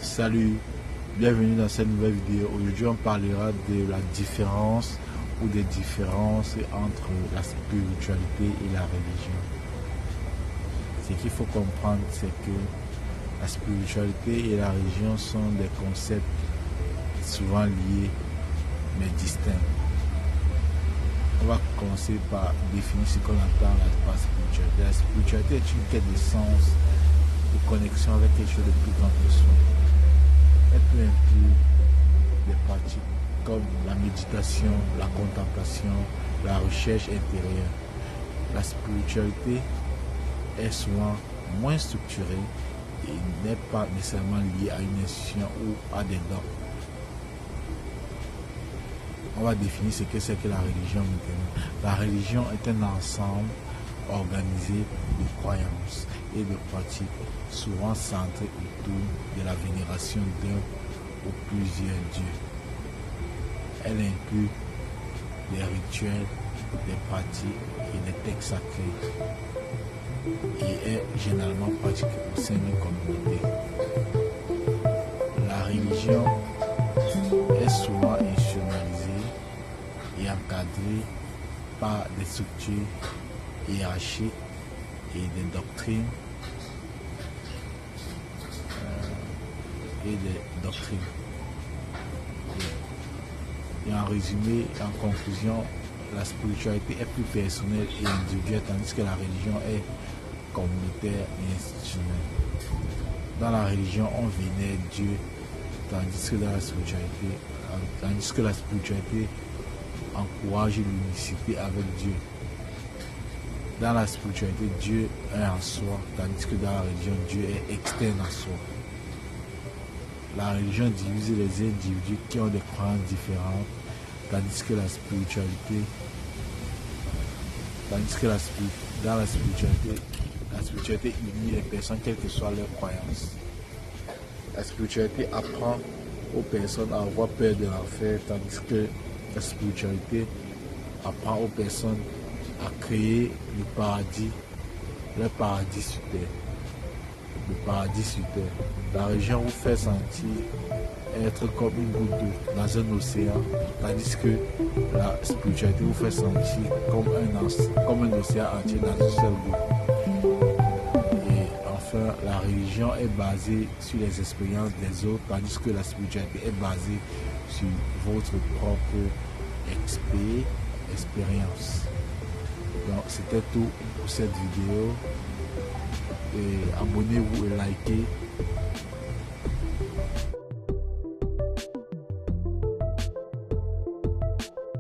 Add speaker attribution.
Speaker 1: Salut, bienvenue dans cette nouvelle vidéo. Aujourd'hui on parlera de la différence ou des différences entre la spiritualité et la religion. Ce qu'il faut comprendre, c'est que la spiritualité et la religion sont des concepts souvent liés mais distincts. On va commencer par définir ce qu'on entend par spiritualité. La spiritualité est une quête de sens, de connexion avec quelque chose de plus grand que soi. Elle peut inclure des pratiques comme la méditation, la contemplation, la recherche intérieure. La spiritualité est souvent moins structurée et n'est pas nécessairement liée à une institution ou à des dogmes. On va définir ce que c'est que la religion maintenant. La religion est un ensemble organisé de croyances et de pratiques, souvent centrées autour de la vénération d'un ou plusieurs dieux. Elle inclut des rituels, des pratiques et des textes sacrés et est généralement pratiquée au sein d'une communauté. La religion est souvent institutionnalisée et encadrée par des structures hiérarchiques et des doctrines Et en résumé, en conclusion, la spiritualité est plus personnelle et individuelle, tandis que la religion est communautaire et institutionnelle. Dans la religion, on vénère Dieu, tandis que la spiritualité encourage l'unicité avec Dieu. Dans la spiritualité, Dieu est en soi, tandis que dans la religion, Dieu est externe à soi. La religion divise les individus qui ont des croyances différentes, tandis que dans la spiritualité unit les personnes quelles que soient leurs croyances. La spiritualité apprend aux personnes à avoir peur de l'enfer, tandis que la spiritualité apprend aux personnes à créer le paradis sur terre. Le paradis sur terre. La religion vous fait sentir être comme une goutte d'eau dans un océan, tandis que la spiritualité vous fait sentir comme un océan entier dans une seule goutte. Et enfin, la religion est basée sur les expériences des autres, tandis que la spiritualité est basée sur votre propre expérience. Donc c'était tout pour cette vidéo. Et abonnez-vous et likez